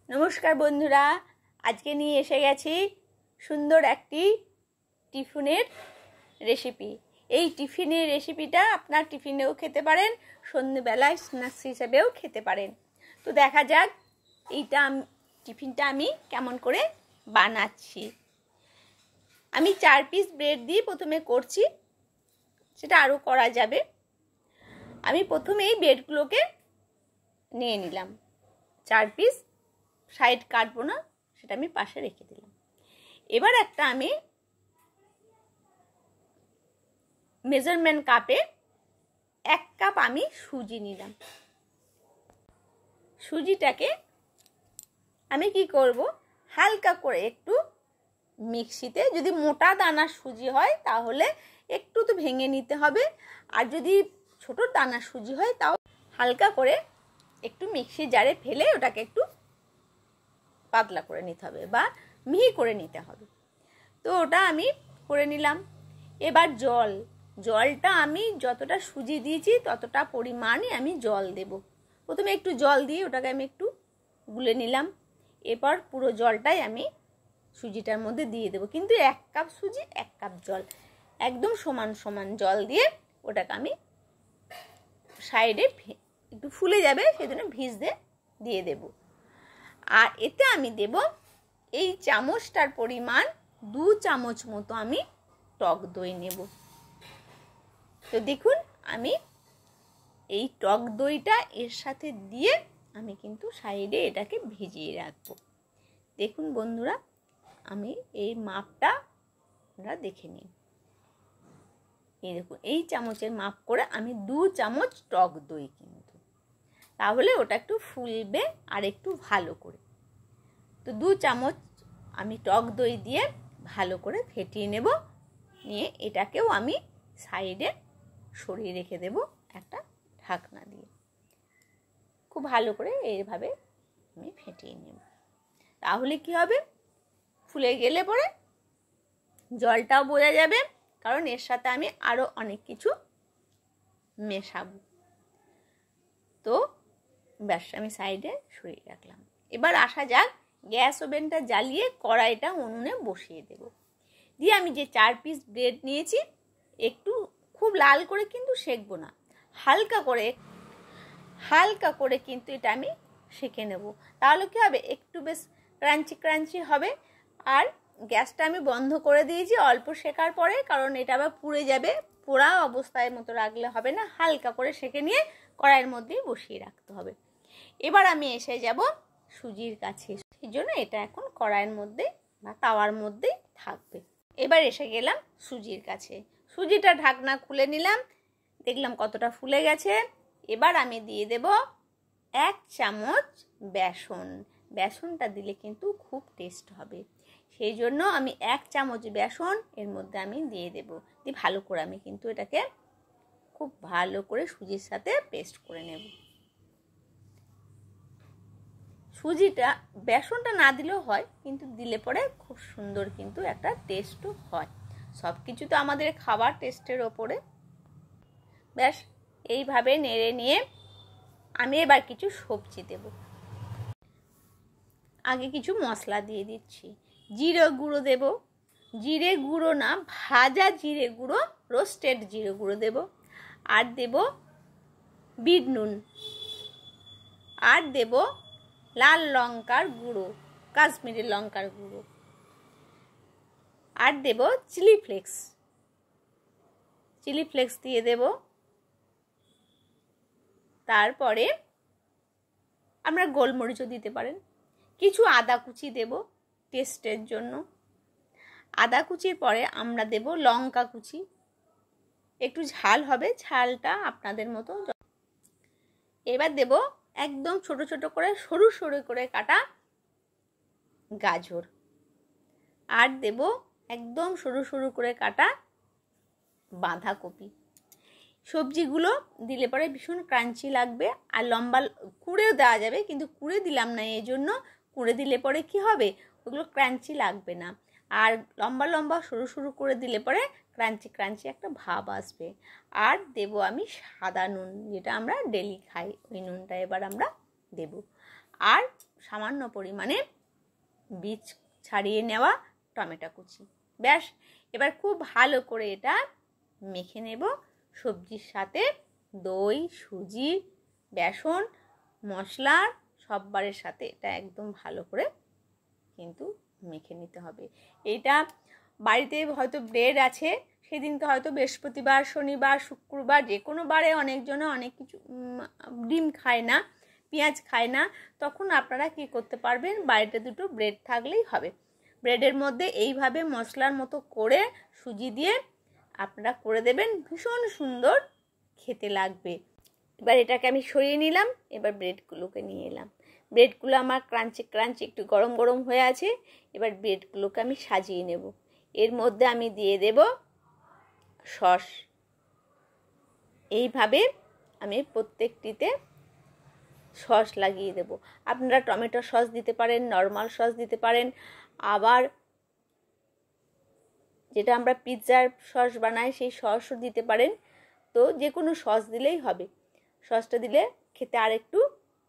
नमस्कार बंधुरा आज के निये एसे गेছি सुंदर একটি টিফিনের রেসিপি। এই টিফিনের রেসিপিটা আপনার টিফিনেও খেতে পারেন, সন্ধ্যাবেলায় স্ন্যাক্স হিসেবেও খেতে পারেন। তো দেখা যাক এইটা টিফিনটা আমি কেমন করে বানাচ্ছি। আমি 4 পিস ব্রেড দিয়ে প্রথমে করছি, সেটা আরো করা যাবে। আমি প্রথমে এই ব্রেডগুলোকে নিয়ে নিলাম 4 পিস, সাইড কাটবো না, সেটা আমি পাশে রেখে দিলাম। এবার একটা আমি মেজারমেন্ট কাপে 1 কাপ আমি সুজি নিলাম। সুজিটাকে আমি কি করব, হালকা করে একটু মিক্সিতে, যদি মোটা দানার সুজি হয় তাহলে একটু তো ভেঙে নিতে হবে, আর যদি ছোট দানার সুজি হয় তাও হালকা করে একটু মিক্সি জারে ফেলে ওটাকে একটু পাতলা করে নিতে হবে বা মিহি করে নিতে হবে। তো ওটা আমি করে নিলাম। এবার জলটা আমি যতটা সুজি দিয়েছি ততটা পরিমাণে আমি জল দেব। প্রথমে একটু জল দিয়ে ওটাকে আমি একটু গুলে নিলাম। এরপর পুরো জলটাই আমি সুজিটার মধ্যে দিয়ে দেব, কিন্তু 1 কাপ সুজি 1 কাপ জল, একদম সমান সমান জল দিয়ে ওটাকে আমি সাইডে একটু ফুলে যাবে সেজন্য ভিজতে দিয়ে দেব। আর এতে আমি দেব এই চামচটার পরিমাণ 2 চামচ মতো আমি টক দই নেব। তো দেখুন আমি এই টক দইটা এর সাথে দিয়ে আমি কিন্তু সাইডে এটাকে ভিজিয়ে রাখবো। দেখুন বন্ধুরা, আমি এই মাপটা আপনারা দেখে নিন। এই দেখুন এই চামচের মাপ করে আমি 2 চামচ টক দই, কিন্তু তাহলে ওটা একটু ফুলবে আর একটু ভালো করে। তো 2 চামচ আমি টক দই দিয়ে ভালো করে ফেটিয়ে নেব। নিয়ে এটাকেও আমি সাইডে সরিয়ে রেখে দেব একটা ঢাকনা দিয়ে। খুব ভালো করে এইভাবে আমি ফেটিয়ে নেব। তাহলে কি হবে, ফুলে গেলে পরে জলটাও বোঝা যাবে, কারণ এর সাথে আমি আরো অনেক কিছু মেশাবো। তো ব্যাস আমি সাইডে সরিয়ে রাখলাম। এবার আসা যাক, গ্যাস ওভেনটা জ্বালিয়ে কড়াইটা উনুনে বসিয়ে দেব। দিয়ে আমি যে 4 পিস ব্রেড নিয়েছি, একটু খুব লাল করে কিন্তু সেকবো না, হালকা করে কিন্তু এটা আমি সেকে নেব। তাহলে কি হবে, একটু বেশ ক্রাঞ্চি ক্রাঞ্চি হবে। আর গ্যাসটা আমি বন্ধ করে দিয়েছি অল্প সেকার পরে, কারণ এটা আবার পুড়ে যাবে। পোড়া অবস্থায় মতো রাখলে হবে না, হালকা করে সেকে নিয়ে কড়াইয়ের মধ্যেই বসিয়ে রাখতে হবে। এবার আমি এসে যাব সুজির কাছে, সেই জন্য এটা এখন কড়াইয়ের মধ্যে বা তাওয়ার মধ্যেই থাকবে। এবার এসে গেলাম সুজির কাছে। সুজিটা ঢাকনা খুলে নিলাম, দেখলাম কতটা ফুলে গেছে। এবার আমি দিয়ে দেব 1 চামচ বেসন। বেসনটা দিলে কিন্তু খুব টেস্ট হবে, সেই জন্য আমি 1 চামচ বেসন এর মধ্যে আমি দিয়ে দেব। দিয়ে ভালো করে আমি কিন্তু এটাকে খুব ভালো করে সুজির সাথে পেস্ট করে নেব। সুজিটা বেসনটা না দিলেও হয়, কিন্তু দিলে পরে খুব সুন্দর কিন্তু একটা টেস্টও হয়। সব কিছু তো আমাদের খাবার টেস্টের ওপরে। ব্যাস এইভাবে নেড়ে নিয়ে আমি এবার কিছু সবজি দেব। আগে কিছু মশলা দিয়ে দিচ্ছি। জিরে গুঁড়ো দেব, জিরে গুঁড়ো না, ভাজা জিরে গুঁড়ো, রোস্টেড জিরে গুঁড়ো দেব। আর দেব বিট নুন, আর দেব লাল লঙ্কার গুঁড়ো, কাশ্মীরি লঙ্কার গুঁড়ো, আর দেব চিলি ফ্লেক্স দিয়ে দেব। তারপরে আমরা গোলমরিচও দিতে পারেন। কিছু আদা কুচি দেব টেস্টের জন্য। আদা কুচির পরে আমরা দেব লঙ্কা কুচি, একটু ঝাল হবে, ঝালটা আপনাদের মতো। এবার দেব একদম ছোট ছোট করে সরু সরু করে কাটা গাজর, আর দেব একদম সরু সরু করে কাটা বাঁধাকপি। সবজিগুলো দিলে পরে ভীষণ ক্রাঞ্চি লাগবে। আর লম্বা কুড়েও দেওয়া যাবে, কিন্তু কুড়ে দিলাম না, এই জন্য কুড়ে দিলে পরে কি হবে, ওগুলো ক্রাঞ্চি লাগবে না। আর লম্বা লম্বা সরু সরু করে দিলে পরে ক্রাঞ্চি ক্রাঞ্চি একটা ভাব আসবে। আর দেব আমি সাদা নুন, যেটা আমরা ডেলি খাই, ওই নুনটা এবার আমরা দেব। আর সামান্য পরিমাণে বীজ ছাড়িয়ে নেওয়া টমেটো কুচি। ব্যাস, এবার খুব ভালো করে এটা মেখে নেব সবজির সাথে। দই, সুজি, বেসন, মশলা সববারের সাথে এটা একদম ভালো করে কিন্তু মেখে নিতে হবে। এটা বাড়িতে হয়তো ব্রেড আছে, সেদিনকে হয়তো বৃহস্পতিবার, শনিবার, শুক্রবার, যে কোনো বারে অনেকজনে অনেক কিছু ডিম খায় না, পেঁয়াজ খায় না, তখন আপনারা কি করতে পারবেন, বাড়িতে দুটো ব্রেড থাকলেই হবে। ব্রেডের মধ্যে এইভাবে মশলার মতো করে সুজি দিয়ে আপনারা করে দেবেন, ভীষণ সুন্দর খেতে লাগবে। এবার এটাকে আমি সরিয়ে নিলাম, এবার ব্রেডগুলোকে নিয়ে এলাম। ব্রেডগুলো আমার ক্রাঞ্চি ক্রাঞ্চি একটু গরম গরম হয়ে আছে। এবার ব্রেডগুলোকে আমি সাজিয়ে নেব। এর মধ্যে আমি দিয়ে দেব সস। এইভাবে আমি প্রত্যেকটিতে সস লাগিয়ে দেব। আপনারা টমেটো সস দিতে পারেন, নর্মাল সস দিতে পারেন, আবার যেটা আমরা পিৎজার সস বানাই সেই সসও দিতে পারেন। তো যে কোনো সস দিলেই হবে। সসটা দিলে খেতে আর একটু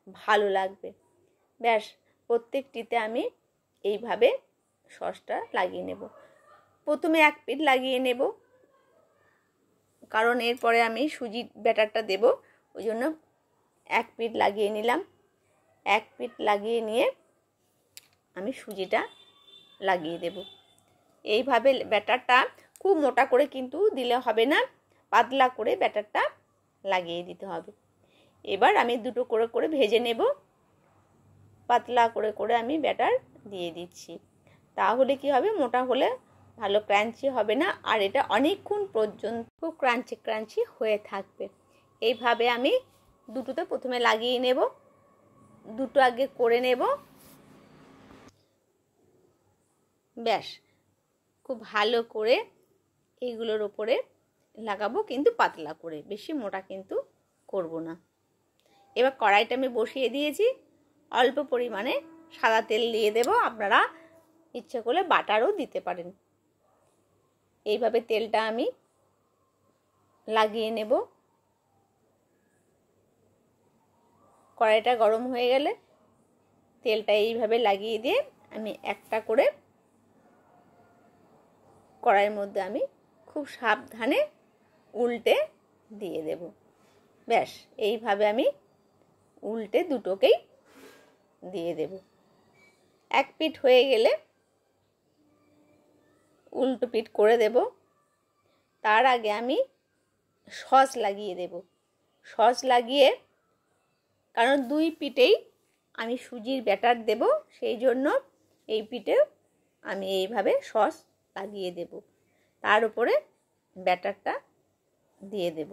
ভালো লাগবে। ব্যাস, প্রত্যেকটিতে আমি এইভাবে সসটা লাগিয়ে নেব। প্রথমে এক পিঠ লাগিয়ে নেব, কারণ এরপরে আমি সুজির ব্যাটারটা দেব, ওই জন্য এক পিঠ লাগিয়ে নিলাম। এক পিঠ লাগিয়ে নিয়ে আমি সুজিটা লাগিয়ে দেব। এইভাবে ব্যাটারটা খুব মোটা করে কিন্তু দিলে হবে না, পাতলা করে ব্যাটারটা লাগিয়ে দিতে হবে। এবার আমি দুটো করে করে ভেজে নেব। পাতলা করে করে আমি ব্যাটার দিয়ে দিচ্ছি, তাহলে কি হবে, মোটা হলে ভালো ক্রাঞ্চি হবে না, আর এটা অনেকক্ষণ পর্যন্ত খুব ক্রাঞ্চি ক্রাঞ্চি হয়ে থাকবে। এইভাবে আমি দুটোতে প্রথমে লাগিয়ে নেব, দুটো আগে করে নেব। ব্যাস, খুব ভালো করে এইগুলোর ওপরে লাগাবো, কিন্তু পাতলা করে, বেশি মোটা কিন্তু করব না। এবার কড়াইটা আমি বসিয়ে দিয়েছি, অল্প পরিমাণে সাদা তেল দিয়ে দেব। আপনারা ইচ্ছে করলে বাটারও দিতে পারেন। এইভাবে তেলটা আমি লাগিয়ে নেব। কড়াইটা গরম হয়ে গেলে তেলটা এইভাবে লাগিয়ে দিয়ে আমি একটা করে কড়াইয়ের মধ্যে আমি খুব সাবধানে উল্টে দিয়ে দেব। ব্যাস, এইভাবে আমি উল্টে দুটোকেই দিয়ে দেব। এক পিঠ হয়ে গেলে উল্টো পিঠ করে দেব। তার আগে আমি সস লাগিয়ে দেব। সস লাগিয়ে, কারণ দুই পিঠেই আমি সুজির ব্যাটার দেব, সেই জন্য এই পিঠে আমি এইভাবে সস লাগিয়ে দেব। তার উপরে ব্যাটারটা দিয়ে দেব।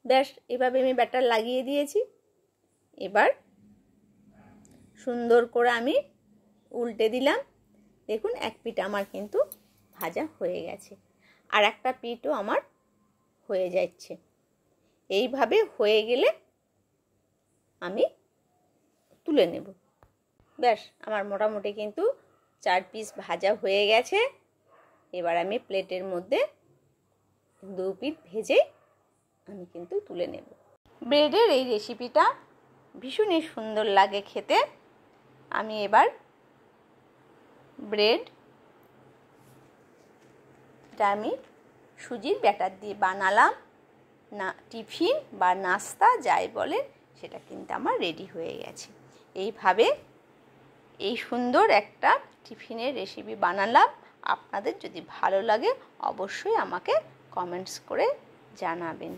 ব্যাস, এভাবে আমি ব্যাটার লাগিয়ে দিয়েছি। এবার সুন্দর করে আমি উল্টে দিলাম। দেখুন, এক পিঠ আমার কিন্তু ভাজা হয়ে গেছে, আর একটা পিঠও আমার হয়ে যাচ্ছে। এইভাবে হয়ে গেলে আমি তুলে নেব। ব্যাস, আমার মোটামুটি কিন্তু 4 পিস ভাজা হয়ে গেছে। এবার আমি প্লেটের মধ্যে 2 পিঠ ভেজে আমি কিন্তু তুলে নেব। ব্রেডের এই রেসিপিটা ভীষণই সুন্দর লাগে খেতে। আমি এবার ব্রেডটা আমি সুজির ব্যাটার দিয়ে বানালাম, না টিফিন বা নাস্তা যাই বলেন, সেটা কিন্তু আমার রেডি হয়ে গেছে। এইভাবে এই সুন্দর একটা টিফিনের রেসিপি বানালাম। আপনাদের যদি ভালো লাগে অবশ্যই আমাকে কমেন্টস করে জানাবেন।